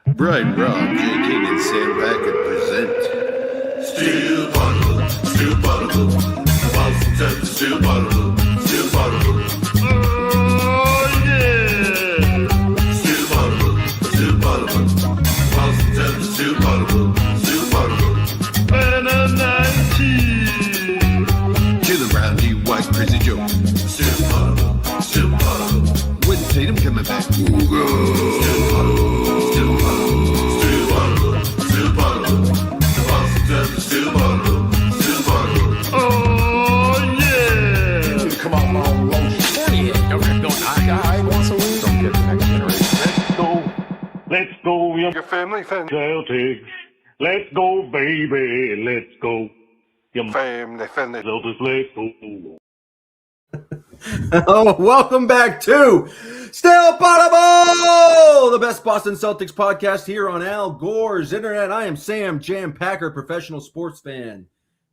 Brian Robb, Jay King, and Sam Packard present Steel Bottle, Steel Bottle, Boston Celtics, Steel Bottle, Steel Bottle. Oh yeah! Steel Bottle, Steel Bottle, Boston Celtics, Steel Bottle, Steel Bottle. And a 19. Jaylen Brown, D. White, Crazy Joe. Steel Bottle, Steel Bottle. When Tatum coming back. Ugo. Steel Bottle, Steel Bottle. Oh yeah! Come on, long I want some wings. Don't get the next generation. Let's go, your family fan. Celtics. Let's go, baby. Let's go. Your family fan. Celtics, let's go. Oh, welcome back to Still Potable, the best Boston Celtics podcast here on Al Gore's Internet. I am Sam Jam Packard, professional sports fan,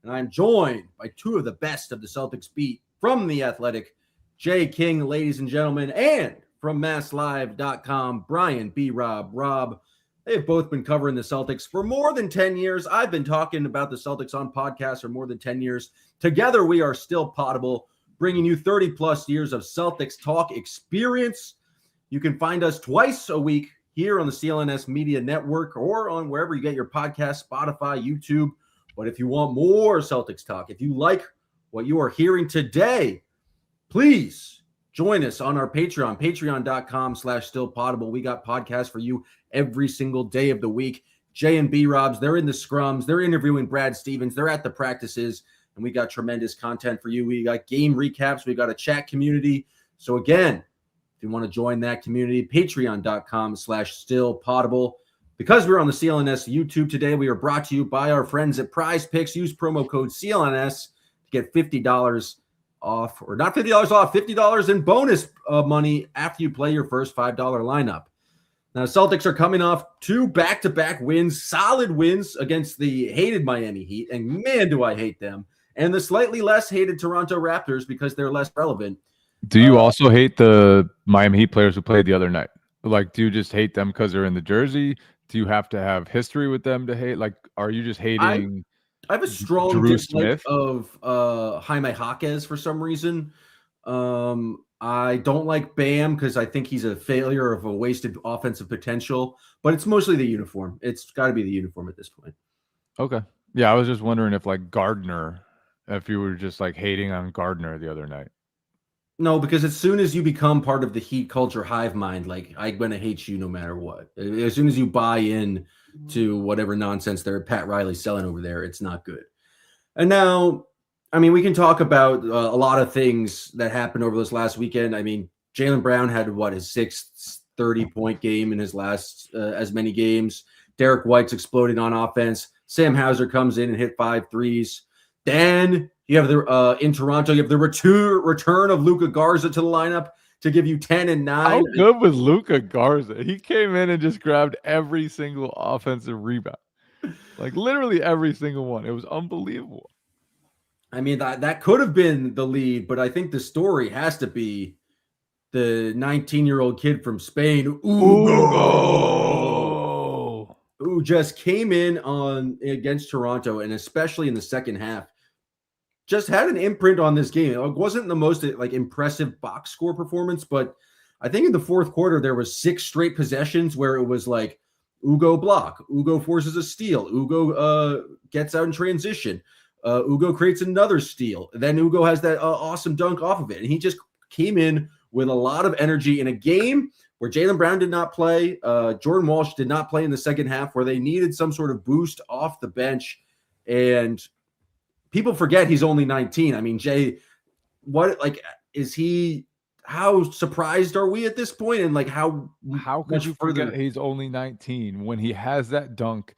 and I'm joined by two of the best of the Celtics beat from The Athletic, Jay King, ladies and gentlemen, and from MassLive.com, Brian B. Robb. They've both been covering the Celtics for more than 10 years. I've been talking about the Celtics on podcasts for more than 10 years. Together, we are Still Potable, bringing you 30-plus years of Celtics talk experience. You can find us twice a week here on the CLNS Media Network or on wherever you get your podcasts, Spotify, YouTube. But if you want more Celtics talk, if you like what you are hearing today, please join us on our Patreon, patreon.com/stillpotable. We got podcasts for you every single day of the week. Jay and B Robs, they're in the scrums. They're interviewing Brad Stevens. They're at the practices. And we got tremendous content for you. We got game recaps. We got a chat community. So again, if you want to join that community, patreon.com/stillpotable. Because we're on the CLNS YouTube today, we are brought to you by our friends at Prize Picks. Use promo code CLNS to get $50 off, or not $50 off, $50 in bonus money after you play your first $5 lineup. Now, Celtics are coming off two back-to-back wins, solid wins against the hated Miami Heat, and man, do I hate them, and the slightly less hated Toronto Raptors because they're less relevant. Do you also hate the Miami Heat players who played the other night? Like, do you just hate them because they're in the jersey? Do you have to have history with them to hate? Like, are you just hating? I have a strong Drew dislike Smith? of Jaime Jaquez for some reason. I don't like Bam because I think he's a failure of a wasted offensive potential, but it's mostly the uniform. It's got to be the uniform at this point. Okay. Yeah, I was just wondering if, like, Gardner, if you were just, like, hating on Gardner the other night. No, because as soon as you become part of the Heat culture hive mind, like, I'm going to hate you no matter what. As soon as you buy in to whatever nonsense they're Pat Riley selling over there, it's not good. And now, I mean, we can talk about a lot of things that happened over this last weekend. I mean, Jaylen Brown had, his sixth 30-point game in his last as many games. Derek White's exploding on offense. Sam Hauser comes in and hit 5 threes. Then you have in Toronto, you have the return of Luca Garza to the lineup to give you 10 and 9. How good was Luca Garza? He came in and just grabbed every single offensive rebound. Like, literally every single one. It was unbelievable. I mean, that could have been the lead, but I think the story has to be the 19-year-old kid from Spain, Ugo, who just came in against Toronto, and especially in the second half, just had an imprint on this game. It wasn't the most impressive box score performance, but I think in the fourth quarter there was 6 straight possessions where it was like Ugo block, Ugo forces a steal, Ugo gets out in transition. Ugo creates another steal. Then Ugo has that awesome dunk off of it. And he just came in with a lot of energy in a game where Jaylen Brown did not play. Jordan Walsh did not play in the second half, where they needed some sort of boost off the bench. And people forget he's only 19. I mean, Jay, how surprised are we at this point? And how could you forget he's only 19 when he has that dunk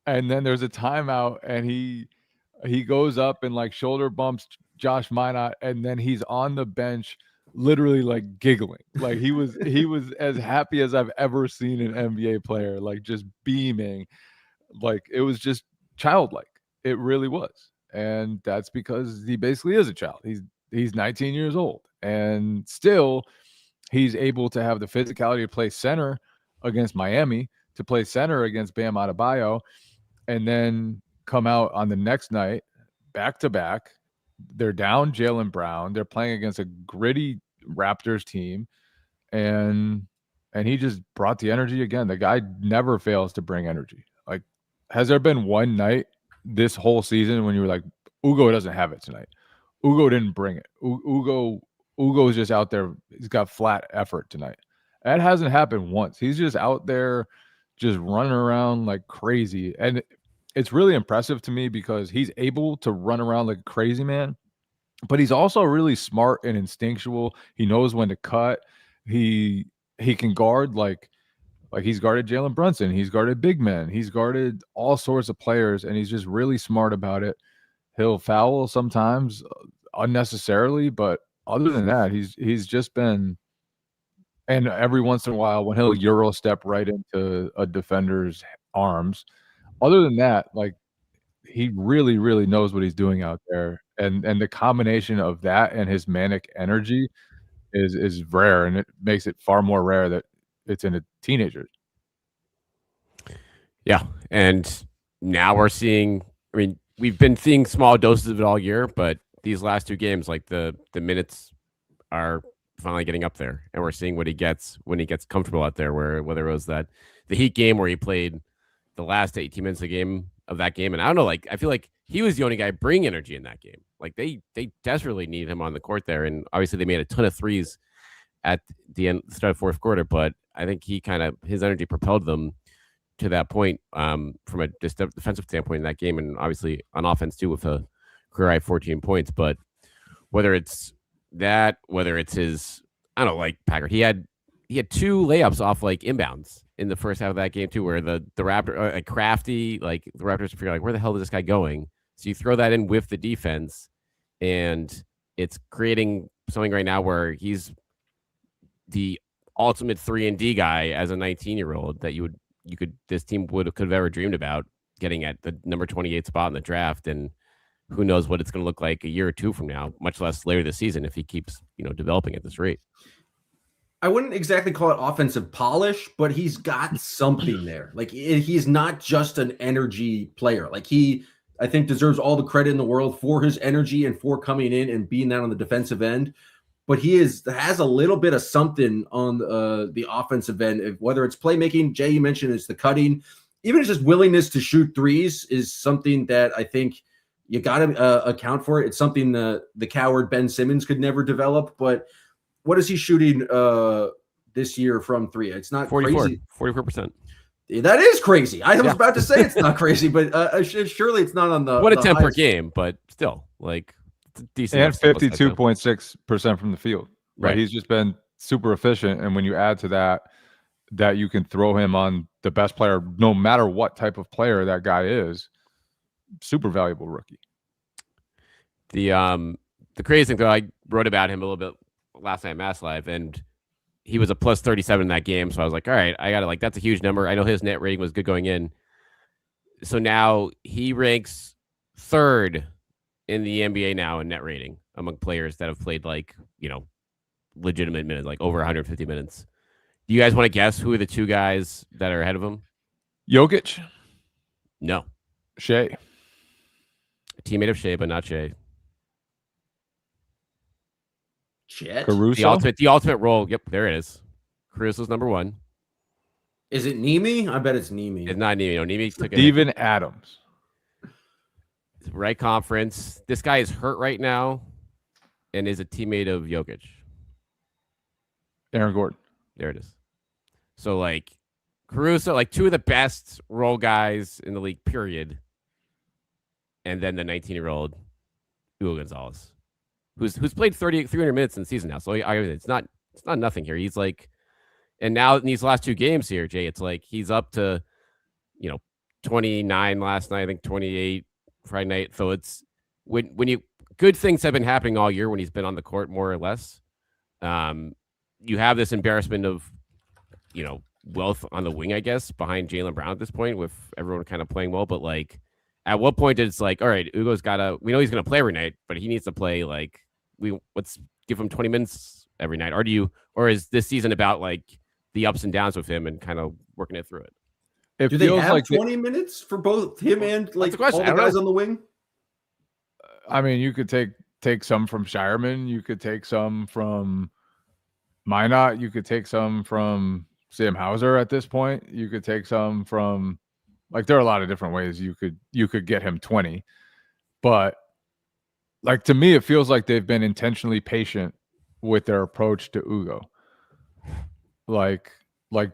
and then there's a timeout and he goes up and shoulder bumps Josh Minott, and then he's on the bench literally giggling. He was as happy as I've ever seen an NBA player, just beaming. It was just childlike. It really was. And that's because he basically is a child. He's 19 years old, and still he's able to have the physicality to play center against Miami, to play center against Bam Adebayo, and then come out on the next night, back to back. They're down Jaylen Brown. They're playing against a gritty Raptors team, and he just brought the energy again. The guy never fails to bring energy. Like, has there been one night this whole season when you were like, Ugo doesn't have it tonight? Ugo didn't bring it. Ugo's just out there. He's got flat effort tonight. That hasn't happened once. He's just out there just running around like crazy. And it's really impressive to me because he's able to run around like a crazy man, but he's also really smart and instinctual. He knows when to cut. He can guard like he's guarded Jalen Brunson. He's guarded big men. He's guarded all sorts of players, and he's just really smart about it. He'll foul sometimes unnecessarily, but other than that, he's just been. And every once in a while, when he'll Euro step right into a defender's arms. Other than that, like, he really, really knows what he's doing out there. And the combination of that and his manic energy is rare, and it makes it far more rare that it's in a teenager. Yeah, and now we're seeing. I mean, we've been seeing small doses of it all year, but these last two games, like the minutes are finally getting up there, and we're seeing what he gets when he gets comfortable out there. Whether it was the Heat game where he played the last 18 minutes of that game, and I don't know, like, I feel like he was the only guy bringing energy in that game. Like, they desperately need him on the court there, and obviously they made a ton of threes at the start of fourth quarter, but I think his energy propelled them to that point from a defensive standpoint in that game, and obviously on offense too with a career high 14 points. But whether it's that, whether it's his, I don't know, like Packard, he had two layups off like inbounds in the first half of that game too, where the Raptor crafty, like the Raptors figure like, where the hell is this guy going? So you throw that in with the defense, and it's creating something right now where he's the ultimate 3-and-D guy as a 19-year-old that this team could have ever dreamed about getting at the number 28 spot in the draft. And who knows what it's going to look like a year or two from now, much less later this season, if he keeps, developing at this rate. I wouldn't exactly call it offensive polish, but he's got something there. Like, he's not just an energy player. Like, I think, deserves all the credit in the world for his energy and for coming in and being that on the defensive end. But he has a little bit of something on the offensive end, whether it's playmaking. Jay, you mentioned it's the cutting. Even just willingness to shoot threes is something that I think you got to account for. It's something the coward Ben Simmons could never develop. But what is he shooting this year from three? It's not 44%. That is crazy. I was about to say it's not crazy, but surely it's not on the. What a 10 per game, but still, like, it's a decent. And 52.6% from the field. Right. He's just been super efficient, and when you add to that you can throw him on the best player, no matter what type of player that guy is. Super valuable rookie. The crazy thing, though, I wrote about him a little bit last night at Mass Live, and he was a plus 37 in that game. So I was like, all right, I got to, like, that's a huge number. I know his net rating was good going in. So now he ranks third in the NBA now in net rating among players that have played, like, legitimate minutes, like over 150 minutes. Do you guys want to guess who are the two guys that are ahead of him? Jokic? No. Shea? A teammate of Shea, but not Shea. Chet? Caruso? The ultimate role. Yep, there it is. Caruso's number one. Is it Nemi? I bet it's Nemi. It's not Nemi. No, Nemi took it. Steven Adams. Right conference. This guy is hurt right now and is a teammate of Jokic. Aaron Gordon. There it is. So, like, Caruso, like, two of the best role guys in the league, period. And then the 19-year-old Hugo Gonzalez, who's played 300 minutes in the season now. So it's not nothing here. He's like, and now in these last two games here, Jay, it's like he's up to, 29 last night, I think 28 Friday night. So it's when good things have been happening all year when he's been on the court, more or less. You have this embarrassment of, wealth on the wing, I guess, behind Jaylen Brown at this point, with everyone kind of playing well. But, like, at what point it's like, all right, Ugo's we know he's going to play every night, but he needs to play, like, let's give him 20 minutes every night. Or is this season about, like, the ups and downs with him and kind of working it through it? Do they have 20 minutes for both him and like all the guys on the wing? I mean, you could take some from Shireman. You could take some from Minot. You could take some from Sam Hauser at this point. You could take some from, like, there are a lot of different ways you could get him 20. But, like, to me, it feels like they've been intentionally patient with their approach to Ugo. Like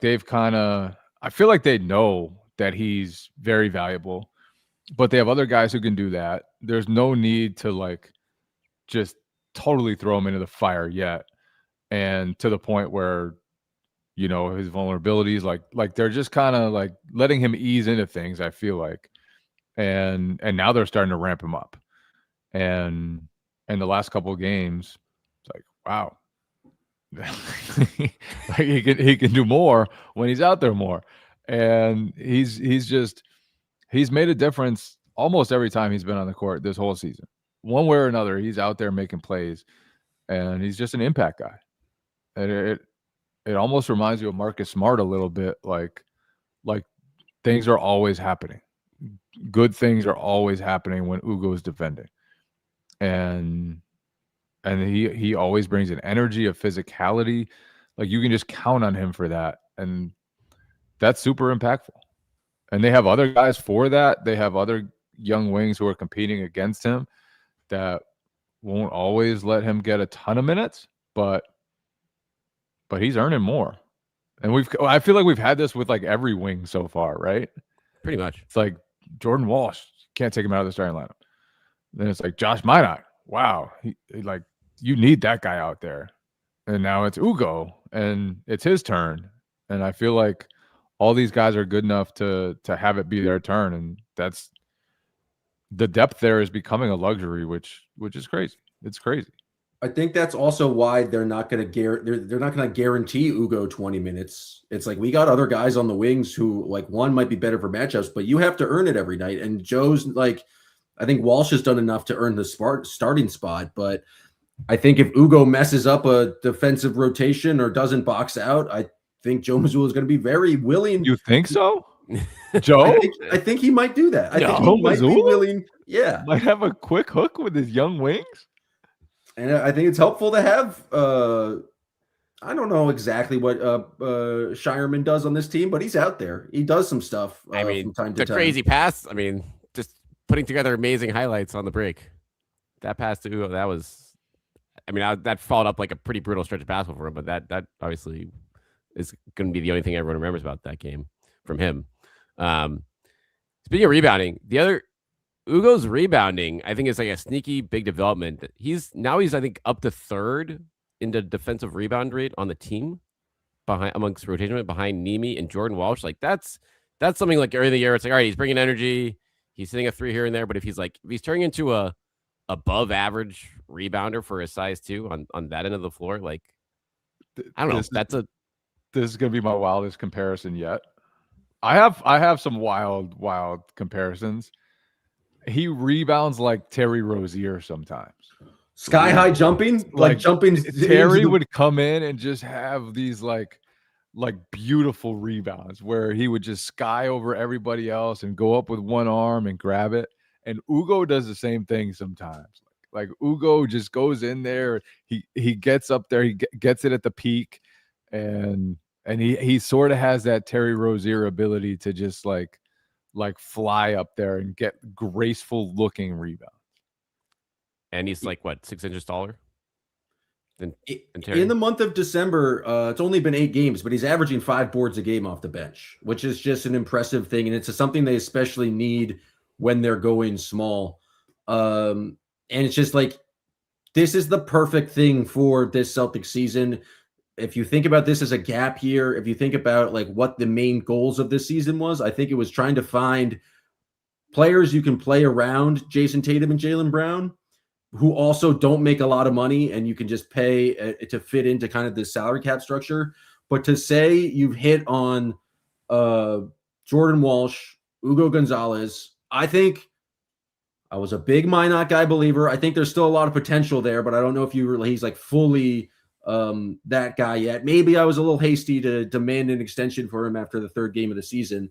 they've kind of, I feel like they know that he's very valuable, but they have other guys who can do that. There's no need to, like, just totally throw him into the fire yet. And to the point where, you know, his vulnerabilities, like they're just kind of like letting him ease into things, I feel like. And now they're starting to ramp him up. And in the last couple of games, it's like, wow. Like he can do more when he's out there more. And he's made a difference almost every time he's been on the court this whole season. One way or another, he's out there making plays, and he's just an impact guy. And it almost reminds you of Marcus Smart a little bit, like things are always happening. Good things are always happening when Ugo is defending. And he always brings an energy, a physicality. Like, you can just count on him for that. And that's super impactful. And they have other guys for that. They have other young wings who are competing against him that won't always let him get a ton of minutes, but he's earning more. And I feel like we've had this with like every wing so far, right? Pretty much. It's like Jordan Walsh, can't take him out of the starting lineup. Then it's like Josh Minot. Wow. He like, you need that guy out there. And now it's Ugo, and it's his turn. And I feel like all these guys are good enough to have it be their turn. And that's the depth there is becoming a luxury, which is crazy. It's crazy. I think that's also why they're not going to guarantee Ugo 20 minutes. It's like, we got other guys on the wings who, like, one might be better for matchups, but you have to earn it every night. And Joe's like, I think Walsh has done enough to earn the starting spot, but I think if Ugo messes up a defensive rotation or doesn't box out, I think Joe Mazzulla is going to be very willing. You think so? Joe? I think he might do that. I think he might be willing. Yeah. Might have a quick hook with his young wings. And I think it's helpful to have, I don't know exactly what Shireman does on this team, but he's out there. He does some stuff from time to time. The crazy pass, I mean, just putting together amazing highlights on the break. That pass to Ugo, that was, I mean, that followed up like a pretty brutal stretch of basketball for him, but that obviously is going to be the only thing everyone remembers about that game from him. Speaking of rebounding, Ugo's rebounding, I think, is like a sneaky big development. He's I think, up to third in the defensive rebound rate on the team amongst rotation behind Nemi and Jordan Walsh. Like, that's something like early in the year. It's like, all right, he's bringing energy. He's hitting a three here and there. But if he's turning into a above average rebounder for his size too on that end of the floor, like, I don't know. This is going to be my wildest comparison yet. I have some wild comparisons. He rebounds like Terry Rozier sometimes. Sky high jumping, like jumping. Terry would come in and just have these like beautiful rebounds where he would just sky over everybody else and go up with one arm and grab it. And Ugo does the same thing sometimes. Like Ugo just goes in there. He gets up there. He gets it at the peak, and he sort of has that Terry Rozier ability to just like fly up there and get graceful looking rebounds. And he's like, what, 6 inches taller than Terry? In the month of December, it's only been 8 games, but he's averaging 5 boards a game off the bench, which is just an impressive thing. And it's something they especially need when they're going small. And it's just like, this is the perfect thing for this Celtics season. If you think about this as a gap year, if you think about like what the main goals of this season was, I think it was trying to find players you can play around Jason Tatum and Jaylen Brown, who also don't make a lot of money, and you can just pay to fit into kind of this salary cap structure. But to say you've hit on Jordan Walsh, Hugo Gonzalez, I think I was a big Minot guy believer. I think there's still a lot of potential there, but I don't know if he's like fully that guy yet. Maybe I was a little hasty to demand an extension for him after the 3rd game of the season.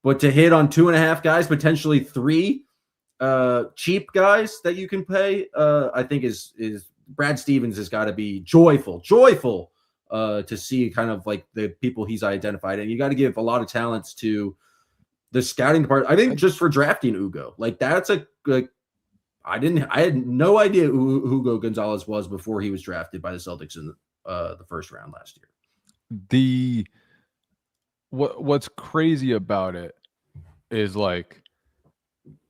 But to hit on 2.5 guys, potentially 3 cheap guys that you can pay, I think is Brad Stevens has got to be joyful to see kind of like the people he's identified. And you got to give a lot of talents to the scouting department. I think just for drafting Ugo, like that's I had no idea who Hugo Gonzalez was before he was drafted by the Celtics in the first round last year. What's crazy about it is like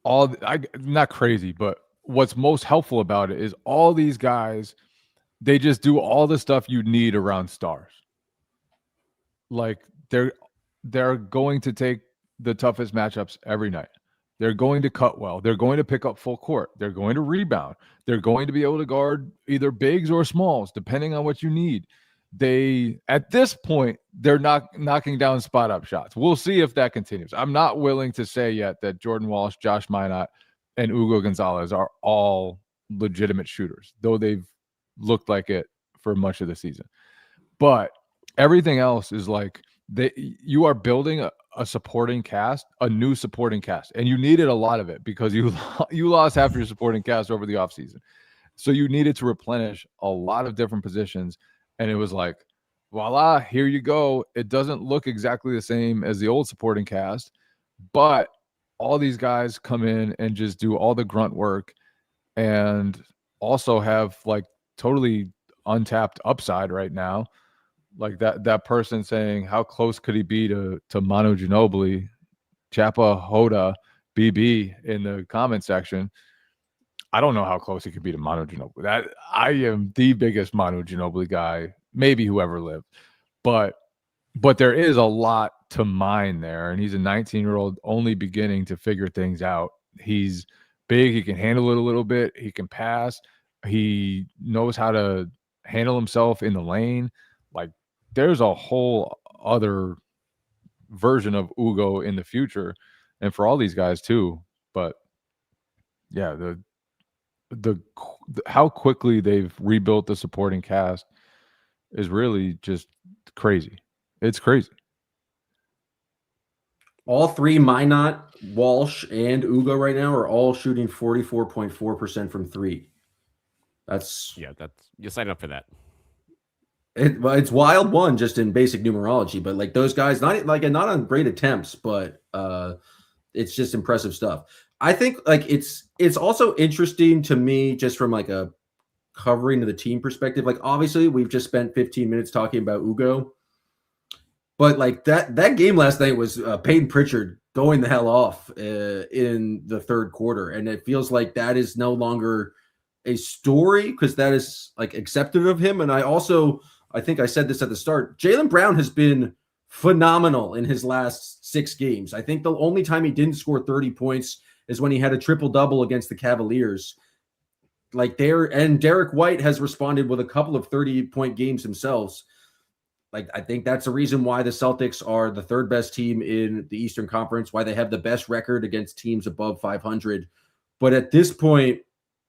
not crazy, but what's most helpful about it is all these guys, they just do all the stuff you need around stars. Like they're going to take the toughest matchups every night. They're going to cut well. They're going to pick up full court. They're going to rebound. They're going to be able to guard either bigs or smalls, depending on what you need. At this point, they're not knocking down spot up shots. We'll see if that continues. I'm not willing to say yet that Jordan Walsh, Josh Minott, and Ugo Gonzalez are all legitimate shooters, though they've looked like it for much of the season. But everything else is like you are building a supporting cast, a new supporting cast, and you needed a lot of it because you lost half your supporting cast over the offseason. So you needed to replenish a lot of different positions. And it was like, voila, here you go. It doesn't look exactly the same as the old supporting cast, but all these guys come in and just do all the grunt work and also have like totally untapped upside right now. Like that person saying, how close could he be to Manu Ginobili, Chapa Hoda, BB in the comment section. I don't know how close he could be to Manu Ginobili. I am the biggest Manu Ginobili guy, maybe who ever lived. But there is a lot to mine there, and he's a 19-year-old only beginning to figure things out. He's big. He can handle it a little bit. He can pass. He knows how to handle himself in the lane. Like, there's a whole other version of Ugo in the future, and for all these guys too. But yeah, the how quickly they've rebuilt the supporting cast is really just crazy. It's crazy. All three, Minott, Walsh, and Ugo right now are all shooting 44.4% from three. That's you sign up for that. It's wild one just in basic numerology, but like those guys, not on great attempts, but it's just impressive stuff. I think like it's also interesting to me just from like a covering of the team perspective. Like obviously we've just spent 15 minutes talking about Ugo, but like that game last night was Peyton Pritchard going the hell off in the third quarter, and it feels like that is no longer a story because that is like accepted of him. And I think I said this at the start, Jaylen Brown has been phenomenal in his last 6 games. I think the only time he didn't score 30 points is when he had a triple-double against the Cavaliers. And Derek White has responded with a couple of 30-point games themselves. Like, I think that's the reason why the Celtics are the third best team in the Eastern Conference, why they have the best record against teams above 500. But at this point,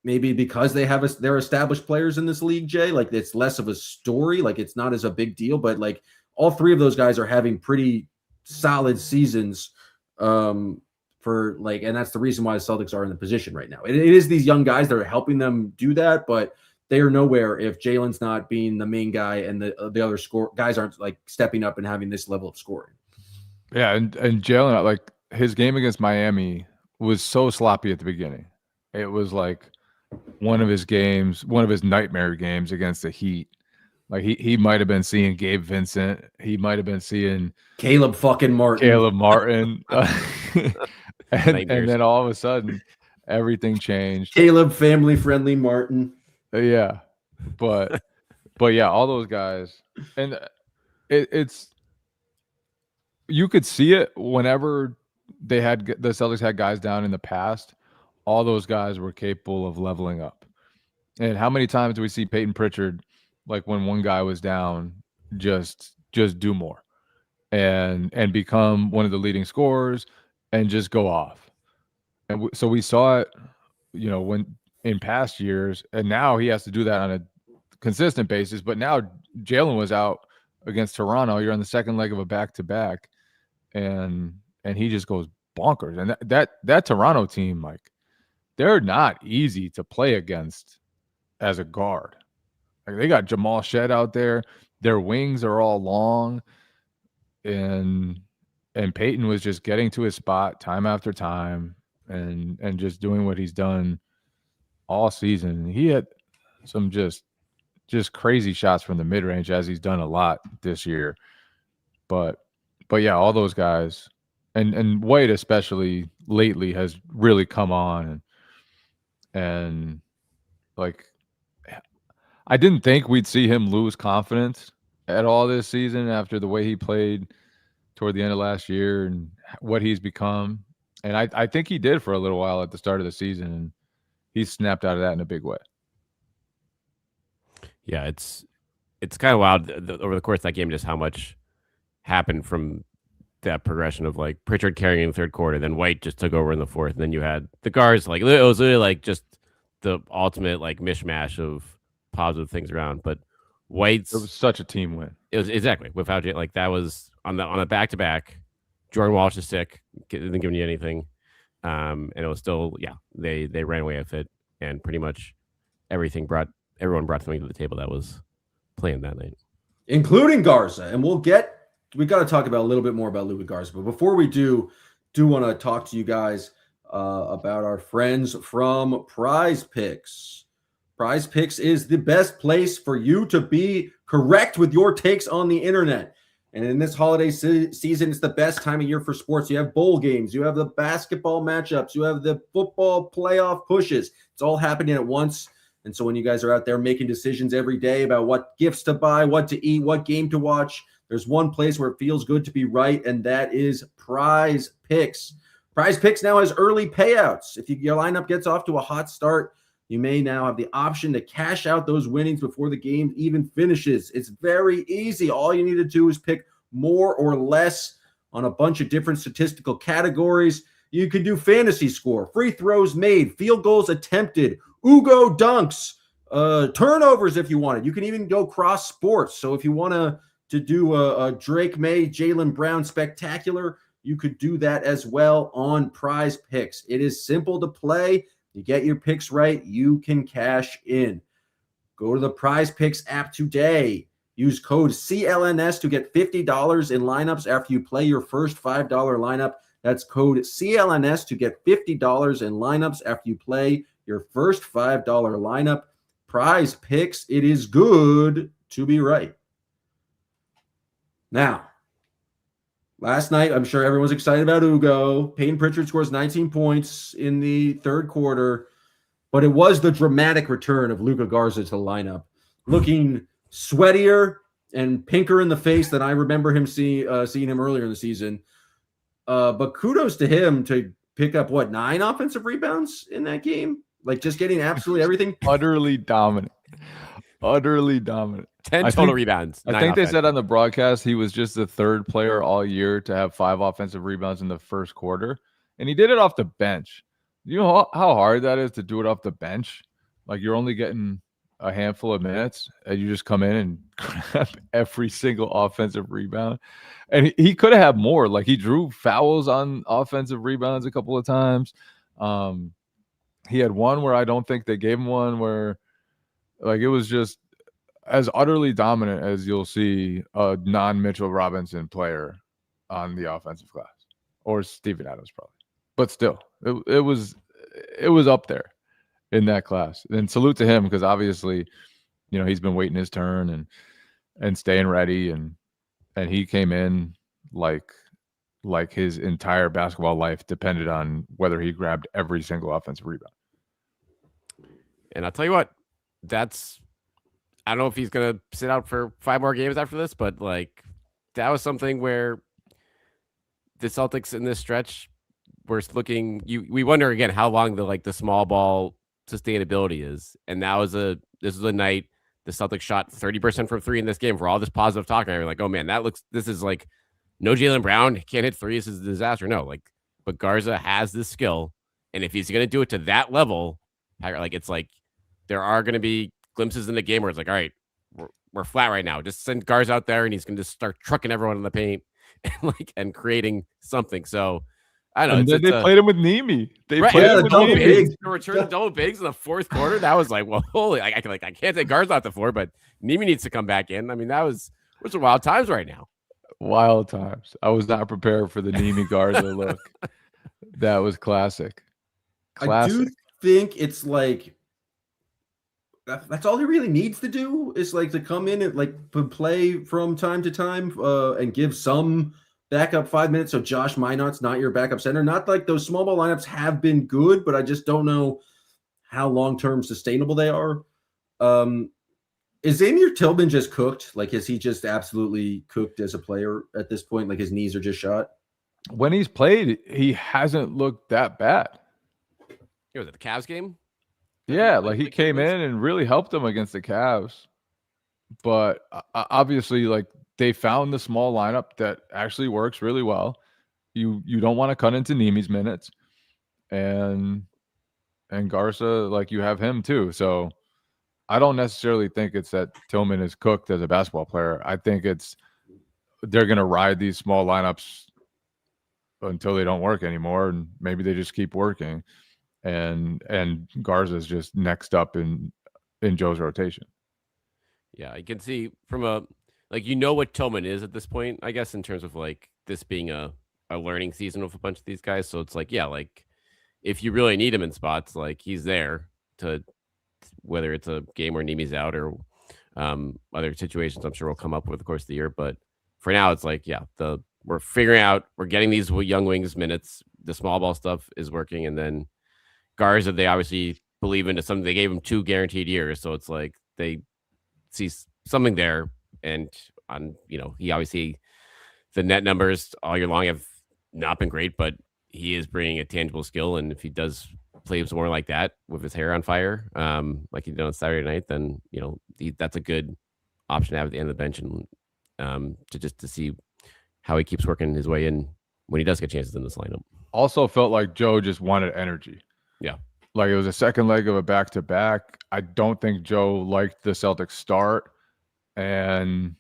maybe because they're established players in this league, Jay, like it's less of a story. Like it's not as a big deal, but like all three of those guys are having pretty solid seasons and that's the reason why the Celtics are in the position right now. It is these young guys that are helping them do that, but they are nowhere if Jaylen's not being the main guy and the other guys aren't like stepping up and having this level of scoring. Yeah. And Jaylen, like his game against Miami was so sloppy at the beginning. It was like one of his nightmare games against the Heat. Like he might have been seeing Gabe Vincent. He might have been seeing Caleb Martin. and then all of a sudden everything changed. Caleb family friendly Martin. Yeah. But yeah, all those guys. And it's you could see it whenever the Celtics had guys down in the past. All those guys were capable of leveling up. And how many times do we see Peyton Pritchard, like when one guy was down, just do more and become one of the leading scorers and just go off. And so we saw it, when in past years, and now he has to do that on a consistent basis. But now Jaylen was out against Toronto. You're on the second leg of a back-to-back, and and he just goes bonkers. And that Toronto team, like, they're not easy to play against as a guard. Like, they got Jamal Shed out there. Their wings are all long, and Peyton was just getting to his spot time after time, and just doing what he's done all season. He had some just crazy shots from the mid range, as he's done a lot this year. But yeah, all those guys, and White especially lately has really come on, and like, I didn't think we'd see him lose confidence at all this season after the way he played toward the end of last year and what he's become. And I think he did for a little while at the start of the season, and he snapped out of that in a big way. Yeah, it's kind of wild over the course of that game, just how much happened from that progression of like Pritchard carrying in the third quarter, then White just took over in the fourth, and then you had the guards. Like, it was literally like just the ultimate like mishmash of positive things around. But White's, it was such a team win. It was exactly without it. Like, that was on the back to back. Jordan Walsh is sick, didn't give you anything, and it was still, yeah, they ran away with it, and pretty much everyone brought something to the table that was playing that night, including Garza. And we got to talk about a little bit more about Luca Garza. But before we do want to talk to you guys about our friends from Prize Picks. Prize Picks is the best place for you to be correct with your takes on the internet. And in this holiday season, it's the best time of year for sports. You have bowl games, you have the basketball matchups, you have the football playoff pushes. It's all happening at once. And so when you guys are out there making decisions every day about what gifts to buy, what to eat, what game to watch, there's one place where it feels good to be right, and that is Prize Picks. Prize Picks now has early payouts. If your lineup gets off to a hot start, you may now have the option to cash out those winnings before the game even finishes. It's very easy. All you need to do is pick more or less on a bunch of different statistical categories. You can do fantasy score, free throws made, field goals attempted, Ugo dunks, turnovers if you wanted. You can even go cross sports. So if you want to do a Drake May, Jaylen Brown spectacular, you could do that as well on Prize Picks. It is simple to play. You get your picks right, you can cash in. Go to the Prize Picks app today. Use code CLNS to get $50 in lineups after you play your first $5 lineup. That's code CLNS to get $50 in lineups after you play your first $5 lineup. Prize Picks, it is good to be right. Now, last night, I'm sure everyone's excited about Ugo. Peyton Pritchard scores 19 points in the third quarter, but it was the dramatic return of Luca Garza to the lineup, looking sweatier and pinker in the face than I remember him seeing him earlier in the season. But kudos to him to pick up, 9 offensive rebounds in that game? Like, just getting absolutely everything. Utterly dominant. 10 total rebounds. I think they said on the broadcast he was just the third player all year to have 5 offensive rebounds in the first quarter. And he did it off the bench. You know how hard that is to do it off the bench? Like, you're only getting a handful of minutes and you just come in and grab every single offensive rebound. And he could have had more. Like, he drew fouls on offensive rebounds a couple of times. He had one where I don't think they gave him one, where like it was just as utterly dominant as you'll see a non-Mitchell Robinson player on the offensive glass, or Steven Adams probably. But still, it was up there in that class. And salute to him, because obviously, you know, he's been waiting his turn and staying ready, and he came in like his entire basketball life depended on whether he grabbed every single offensive rebound. And I'll tell you what, I don't know if he's going to sit out for 5 more games after this, but like, that was something where the Celtics in this stretch were looking, we wonder again how long the small ball sustainability is. And this was a night the Celtics shot 30% from 3 in this game for all this positive talk. And we're like, oh man, this is like, no Jaylen Brown, can't hit 3. This is a disaster. No, but Garza has this skill. And if he's going to do it to that level, it's like, there are going to be glimpses in the game where it's like, all right, we're flat right now. Just send Garza out there and he's going to just start trucking everyone in the paint and creating something. So I don't know. And then they played him with Nemi. They right, played yeah, him with double Nemi. bigs. The return of double bigs in the fourth quarter. That was like, well, holy! I can't take Garza off the floor, but Nemi needs to come back in. I mean, those are wild times right now. Wild times. I was not prepared for the Nemi Garza look. That was classic. I do think it's like that's all he really needs to do is like to come in and like play from time to time and give some backup 5 minutes. So Josh Minot's not your backup center. Not like those small ball lineups have been good, but I just don't know how long-term sustainable they are. Is Xavier Tillman just cooked? Like, is he just absolutely cooked as a player at this point? Like his knees are just shot? When he's played, he hasn't looked that bad. Was it the Cavs game? Yeah, like he came in and really helped them against the Cavs. But obviously, like they found the small lineup that actually works really well. You don't want to cut into Nemi's minutes, and Garza, like you have him too. So I don't necessarily think it's that Tillman is cooked as a basketball player. I think it's they're going to ride these small lineups until they don't work anymore, and maybe they just keep working. And Garza's just next up in Joe's rotation. Yeah, I can see from what Tillman is at this point, I guess, in terms of like this being a learning season with a bunch of these guys. So it's like, yeah, like if you really need him in spots, like he's there to whether it's a game where Nemi's out or other situations I'm sure will come up over the course of the year. But for now, it's like, yeah, we're figuring out, we're getting these young wings minutes. The small ball stuff is working. And then Garza, they obviously believe into something. They gave him 2 guaranteed years. So it's like they see something there. And he obviously, the net numbers all year long have not been great, but he is bringing a tangible skill. And if he does play some more like that with his hair on fire, like he did on Saturday night, then, that's a good option to have at the end of the bench and to see how he keeps working his way in when he does get chances in this lineup. Also felt like Joe just wanted energy. Yeah. Like it was a second leg of a back-to-back. I don't think Joe liked the Celtics start. And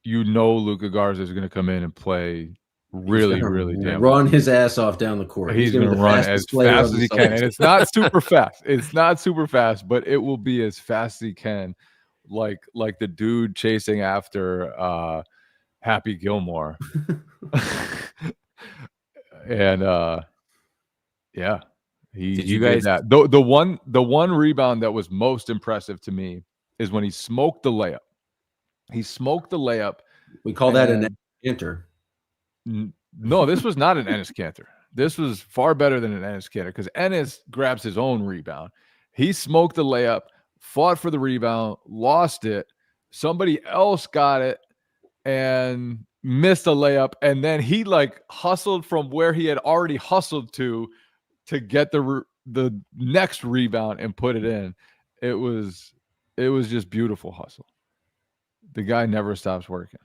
Luca Garza is going to come in and play really damn run his ass off down the court. He's going to run as fast as he can. And it's not super fast. It's not super fast, but it will be as fast as he can. Like the dude chasing after Happy Gilmore. And yeah. Did you guys that? The one rebound that was most impressive to me is when he smoked the layup. He smoked the layup. We call that an canter. No, this was not an Ennis canter. This was far better than an Ennis canter because Ennis grabs his own rebound. He smoked the layup, fought for the rebound, lost it. Somebody else got it and missed a layup, and then he like hustled from where he had already hustled to get the next rebound and put it in. It was just beautiful hustle. The guy never stops working.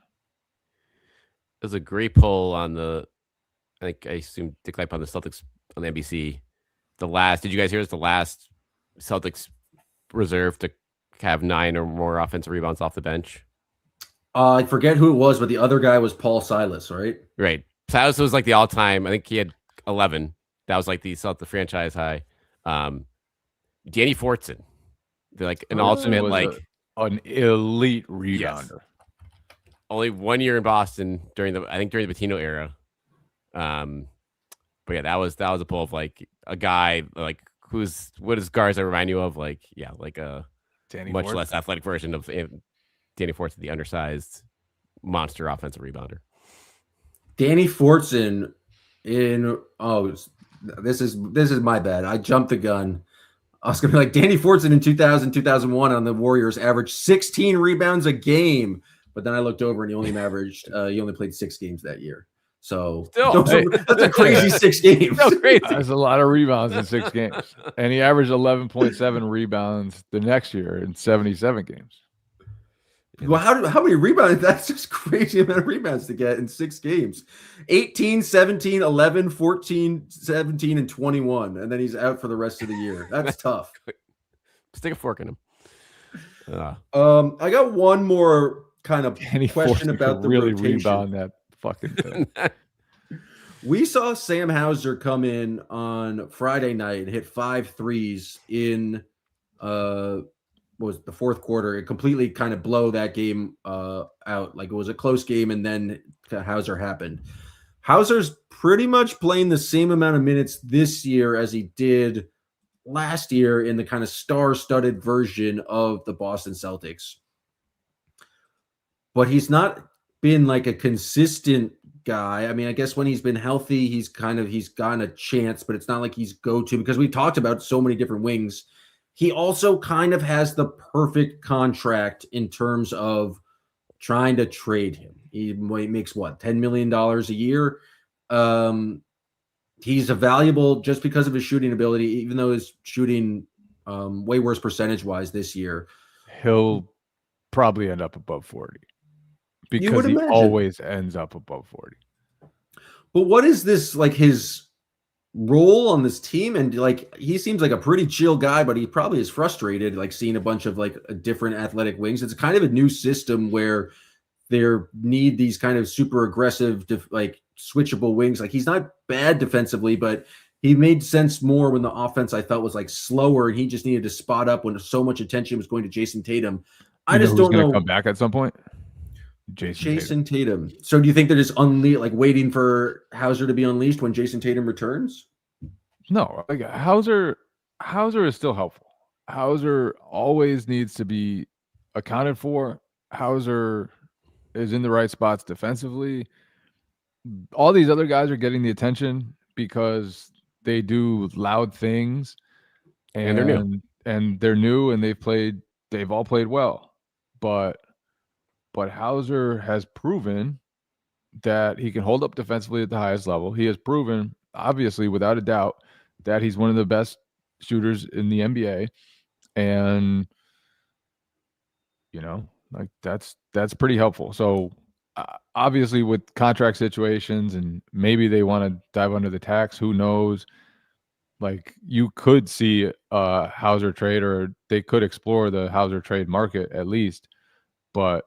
There's a great poll on I assume Dick Lipe on the Celtics on the NBC. Did you guys hear this? The last Celtics reserve to have 9 or more offensive rebounds off the bench. I forget who it was, but the other guy was Paul Silas, right? Right. Silas was like the all-time. I think he had 11. That was like the franchise high. Danny Fortson, like an ultimate, like an elite rebounder. Yes. Only 1 year in Boston during the Pitino era. But yeah, that was a pull of like a guy like what does Garza remind you of? Like, yeah, like a Danny much Fortson. less athletic version of Danny Fortson, the undersized monster offensive rebounder. Danny Fortson this is my bad. I jumped the gun. I was going to be like Danny Fortson in 2000, 2001 on the Warriors averaged 16 rebounds a game. But then I looked over and he only played 6 games that year. So that's a crazy 6 games. So crazy. That's a lot of rebounds in 6 games. And he averaged 11.7 rebounds the next year in 77 games. Well, how many rebounds? That's just crazy amount of rebounds to get in 6 games. 18, 17, 11, 14, 17, and 21. And then he's out for the rest of the year. That's tough. Stick a fork in him. I got one more kind of Danny question Fortson about the really rotation. rebound that fucking thing. We saw Sam Hauser come in on Friday night and hit 5 threes in was the fourth quarter. It completely kind of blow that game out. Like it was a close game, and then Hauser happened. Hauser's pretty much playing the same amount of minutes this year as he did last year in the kind of star-studded version of the Boston Celtics. But he's not been like a consistent guy. I mean, I guess when he's been healthy, he's gotten a chance, but it's not like he's go-to because we talked about so many different wings. He also kind of has the perfect contract in terms of trying to trade him. He makes what, $10 million a year? He's a valuable just because of his shooting ability, even though his shooting way worse percentage-wise this year. He'll probably end up above 40 because he always ends up above 40. But what is this, like, his role on this team? And like, he seems like a pretty chill guy, but he probably is frustrated, like seeing a bunch of like different athletic wings. It's kind of a new system where they need these kind of super aggressive, like switchable wings. Like he's not bad defensively, but he made sense more when the offense I felt was like slower, and he just needed to spot up when so much attention was going to Jason Tatum. I just don't know. Come back at some point. Jason Tatum. So do you think they're just like waiting for Hauser to be unleashed when Jason Tatum returns? No, like Hauser is still helpful. Hauser always needs to be accounted for. Hauser is in the right spots defensively. All these other guys are getting the attention because they do loud things, and they're new. And they're new, and they've all played well. But Hauser has proven that he can hold up defensively at the highest level. He has proven, obviously, without a doubt, that he's one of the best shooters in the NBA. And, you know, like that's pretty helpful. So obviously with contract situations, and maybe they want to dive under the tax, who knows? Like you could see a Hauser trade, or they could explore the Hauser trade market at least. But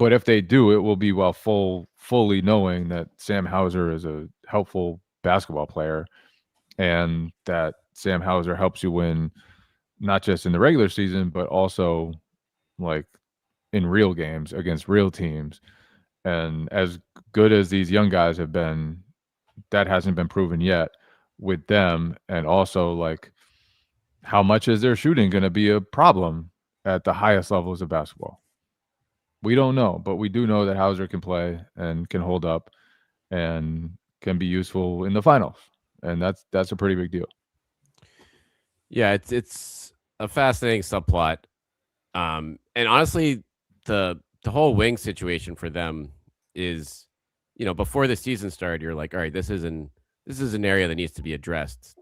if they do, it will be while fully knowing that Sam Hauser is a helpful basketball player, and that Sam Hauser helps you win not just in the regular season, but also like in real games against real teams. And as good as these young guys have been, that hasn't been proven yet with them. And also, like, how much is their shooting going to be a problem at the highest levels of basketball? We don't know, but we do know that Hauser can play and can hold up and can be useful in the finals. And that's a pretty big deal. Yeah, it's a fascinating subplot. And honestly, the whole wing situation for them is, you know, before the season started, you're like, all right, this is an area that needs to be addressed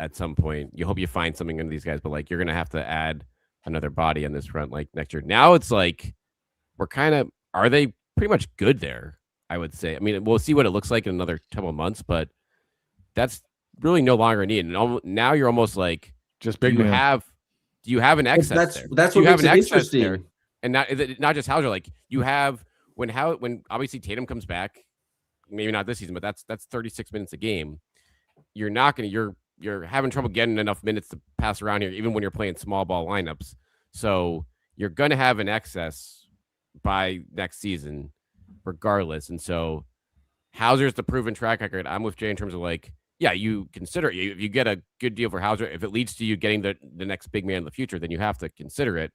at some point. You hope you find something in these guys, but like you're gonna have to add another body on this front like next year. Now it's like are they pretty much good there? I would say. I mean, we'll see what it looks like in another couple of months, but that's really no longer needed. And now you're almost like, just big do you have an excess there? That's what makes it interesting. There? And not just Hauser, like you have when obviously Tatum comes back, maybe not this season, but that's 36 minutes a game. You're having trouble getting enough minutes to pass around here, even when you're playing small ball lineups. So you're gonna have an excess by next season, regardless. And so Hauser's the proven track record. I'm with Jay in terms of like, yeah, you consider it. If you get a good deal for Hauser, if it leads to you getting the next big man in the future, then you have to consider it.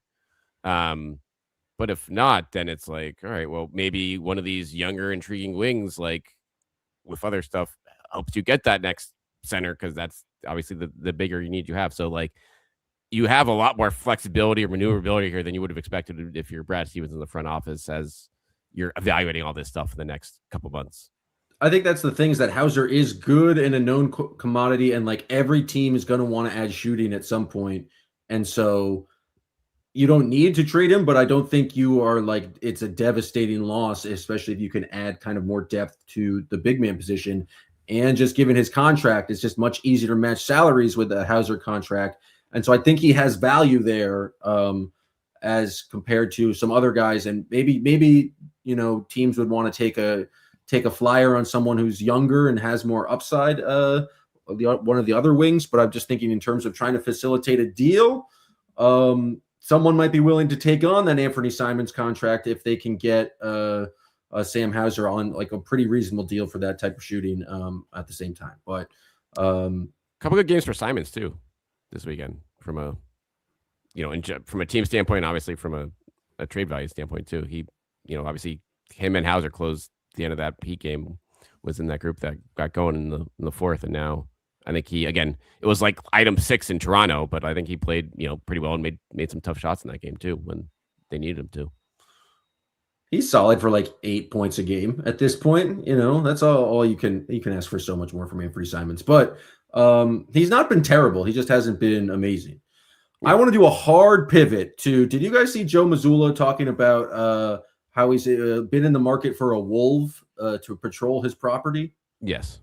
But if not, then it's like, all right, well, maybe one of these younger, intriguing wings, like with other stuff, helps you get that next center, because that's obviously the bigger you have. So like you have a lot more flexibility or maneuverability here than you would have expected if you're Brad Stevens in the front office as you're evaluating all this stuff in the next couple months. I think that's the thing, is that Hauser is good and a known commodity, and like every team is going to want to add shooting at some point. And so you don't need to trade him, but I don't think you are like, it's a devastating loss, especially if you can add kind of more depth to the big man position. And just given his contract, it's just much easier to match salaries with a Hauser contract. And so I think he has value there as compared to some other guys. And maybe, you know, teams would want to take a take a flyer on someone who's younger and has more upside, one of the other wings. But I'm just thinking in terms of trying to facilitate a deal. Someone might be willing to take on that Anthony Simons contract if they can get Sam Hauser on like a pretty reasonable deal for that type of shooting at the same time. But couple good games for Simons too this weekend from a from a team standpoint, obviously from a trade value standpoint too. He, obviously him and Hauser closed the end of that Heat game, was in that group that got going in the fourth, and now I think it was like item 6 in Toronto, but I think he played, pretty well and made some tough shots in that game too when they needed him to. He's solid for like 8 points a game at this point. That's all you can ask for. So much more from Anthony Simons, but he's not been terrible. He just hasn't been amazing. I want to do a hard pivot to. Did you guys see Joe Mazzulla talking about how he's been in the market for a wolf to patrol his property? Yes.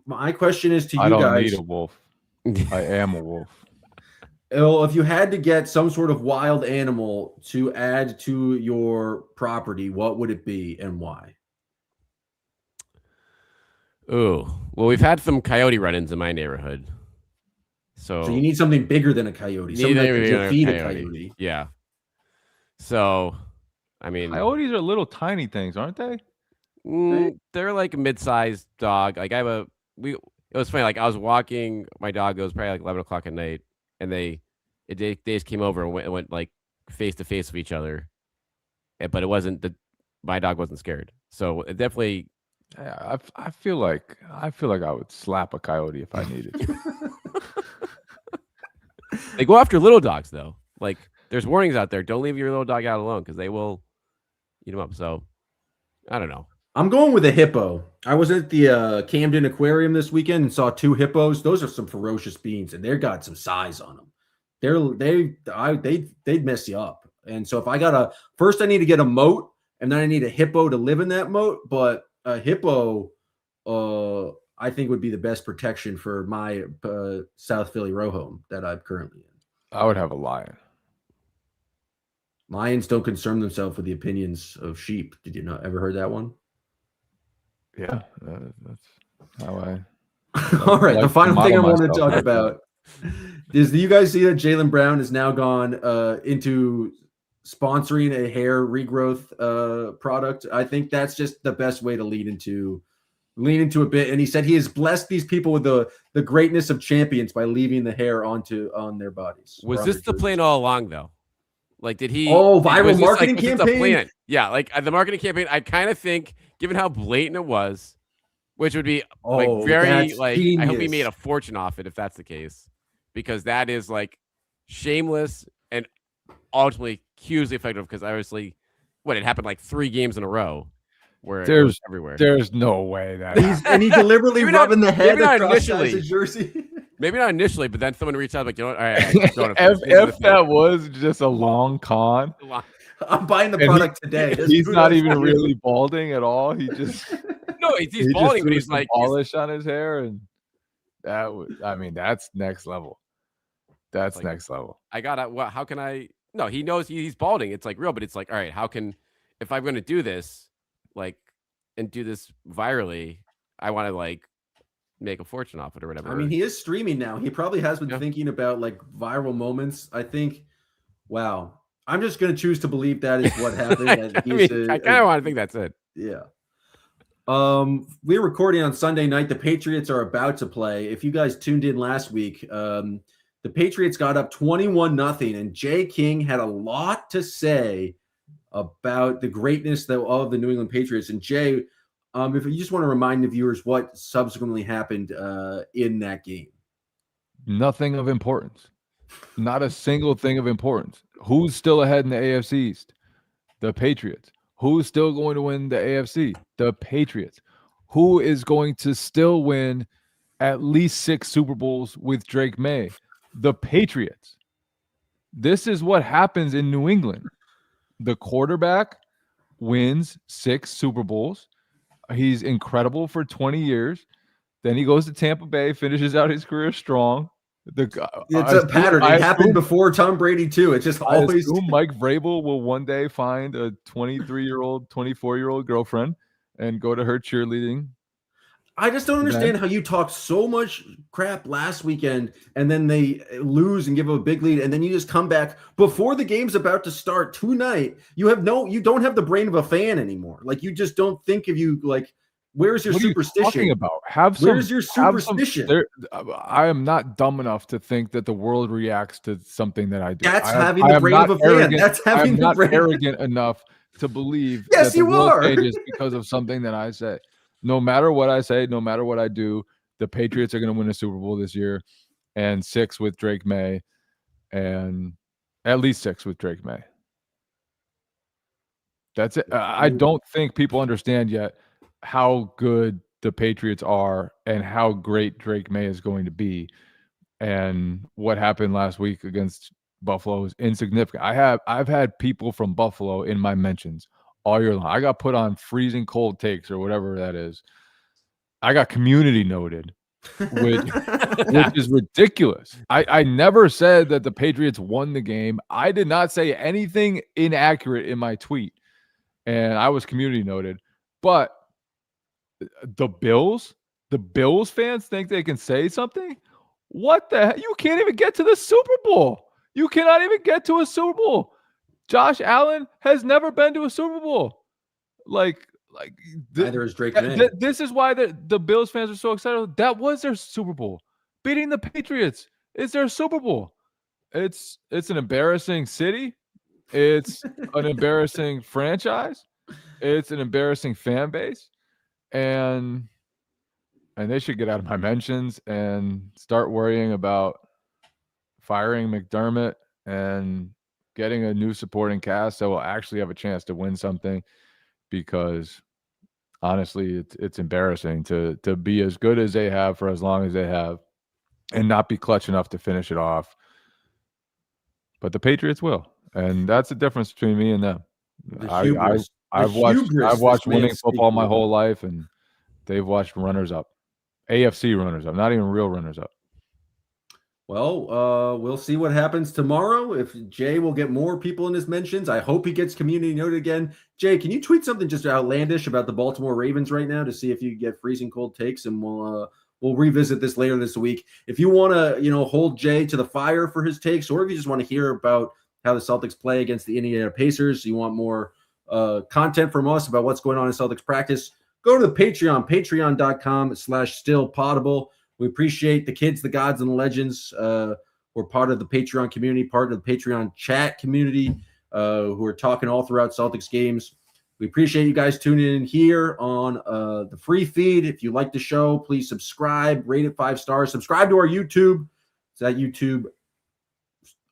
My question is to you guys. I don't need a wolf. I am a wolf. Well, if you had to get some sort of wild animal to add to your property, what would it be and why? Oh, well, we've had some coyote run-ins in my neighborhood. So you need something bigger than a coyote. Something that can defeat a coyote. Yeah. So, I mean, coyotes are little tiny things, aren't they? They're like a mid-sized dog. Like it was funny. Like I was walking my dog. It was probably like 11 o'clock at night, and they just came over and went like face to face with each other. But it wasn't my dog wasn't scared. So it definitely. Yeah, I feel like I would slap a coyote if I needed to. They go after little dogs though. Like there's warnings out there. Don't leave your little dog out alone because they will eat them up. So I don't know. I'm going with a hippo. I was at the Camden Aquarium this weekend and saw 2 hippos. Those are some ferocious beings, and they've got some size on them. They'd mess you up. And so if I first I need to get a moat, and then I need a hippo to live in that moat. But a hippo, I think would be the best protection for my South Philly row home that I'm currently in. I would have a lion. Lions don't concern themselves with the opinions of sheep. Did you not ever heard that one? Yeah, that's how I. All right, the final thing I want to talk about is: do you guys see that Jaylen Brown has now gone into sponsoring a hair regrowth product? I think that's just the best way to lean into a bit. And he said he has blessed these people with the greatness of champions by leaving the hair on their bodies. Was this the plan all along, though? Like, did he? Oh, viral marketing campaign. Yeah, like the marketing campaign. I kind of think, given how blatant it was, which would be very like, genius. I hope he made a fortune off it if that's the case, because that is like shameless and ultimately hugely effective. Because obviously, it happened like 3 games in a row where it was everywhere. There's no way that he deliberately rubbing the head across his jersey. Maybe not initially, but then someone reached out like, you know what? All right, if that was just a long con, I'm buying the product today. He's not even really balding at all. He just he's balding, but he's like polish on his hair, and that's next level. That's like, next level. How can I? No, he knows he's balding. It's like real, but it's like, all right, how can, if I'm going to do this, like, and do this virally, I want to like make a fortune off it or whatever. I mean, he is streaming now. He probably has been thinking about like viral moments. I think, wow. I'm just going to choose to believe that is what happened. I kind of want to think that's it. Yeah. We're recording on Sunday night. The Patriots are about to play. If you guys tuned in last week, the Patriots got up 21-0, and Jay King had a lot to say about the greatness of the New England Patriots. And Jay, if you just want to remind the viewers what subsequently happened in that game. Nothing of importance. Not a single thing of importance. Who's still ahead in the AFC East? The Patriots. Who's still going to win the AFC? The Patriots. Who is going to still win at least 6 Super Bowls with Drake May? The Patriots. This is what happens in New England. The quarterback wins 6 Super Bowls. He's incredible for 20 years. Then he goes to Tampa Bay, finishes out his career strong. It's a pattern. It happened before Tom Brady too. It's just always. Mike Vrabel will one day find a 23-year-old, 24-year-old girlfriend and go to her cheerleading. I just don't understand how you talked so much crap last weekend and then they lose and give a big lead, and then you just come back before the game's about to start tonight. You don't have the brain of a fan anymore. Like, you just don't think of you like, where's your superstition? What are you talking about? Where's your superstition? I am not dumb enough to think that the world reacts to something that I do. That's having the brain of a fan. That's having the brain. I'm not arrogant enough to believe yes, that the world changes because of something that I say. No matter what I say, no matter what I do, the Patriots are going to win a Super Bowl this year, and 6 with Drake May, and at least 6 with Drake May. That's it. I don't think people understand yet how good the Patriots are and how great Drake May is going to be. And what happened last week against Buffalo is insignificant. I've had people from Buffalo in my mentions all year long. I got put on freezing cold takes or whatever that is. I got community noted, which is ridiculous. I never said that the Patriots won the game. I did not say anything inaccurate in my tweet, and I was community noted. But the Bills fans think they can say something? What the heck? You can't even get to the Super Bowl. You cannot even get to a Super Bowl. Josh Allen has never been to a Super Bowl. Neither is Drake May. This is why the Bills fans are so excited. That was their Super Bowl. Beating the Patriots is their Super Bowl. It's an embarrassing city. It's an embarrassing franchise. It's an embarrassing fan base. And they should get out of my mentions and start worrying about firing McDermott and getting a new supporting cast that will actually have a chance to win something, because honestly, it's embarrassing to be as good as they have for as long as they have and not be clutch enough to finish it off. But the Patriots will, and that's the difference between me and them. I've watched winning football my whole life, and they've watched runners-up, AFC runners-up, not even real runners-up. Well, we'll see what happens tomorrow. If Jay will get more people in his mentions, I hope he gets community noted again. Jay, can you tweet something just outlandish about the Baltimore Ravens right now to see if you get freezing cold takes, and we'll revisit this later this week. If you want to, hold Jay to the fire for his takes, or if you just want to hear about how the Celtics play against the Indiana Pacers, you want more content from us about what's going on in Celtics practice, go to the Patreon, patreon.com/stillpotable. We appreciate the kids, the gods, and the legends who are part of the Patreon community, part of the Patreon chat community, who are talking all throughout Celtics games. We appreciate you guys tuning in here on the free feed. If you like the show, please subscribe, rate it 5 stars. Subscribe to our YouTube. It's at YouTube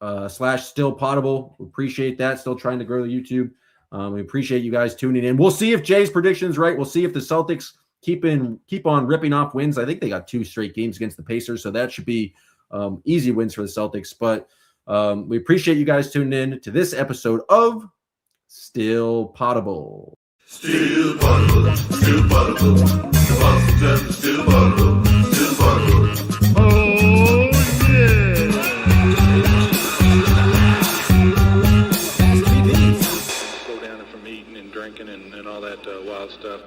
/stillpotable. We appreciate that. Still trying to grow the YouTube. We appreciate you guys tuning in. We'll see if Jay's prediction is right. We'll see if the Celtics keep on ripping off wins. I think they got 2 straight games against the Pacers, so that should be easy wins for the Celtics. But we appreciate you guys tuning in to this episode of Still Potable. Still potable, still potable. The Boston still potable, still potable. Oh, yeah. Go down from eating and drinking and all that wild stuff.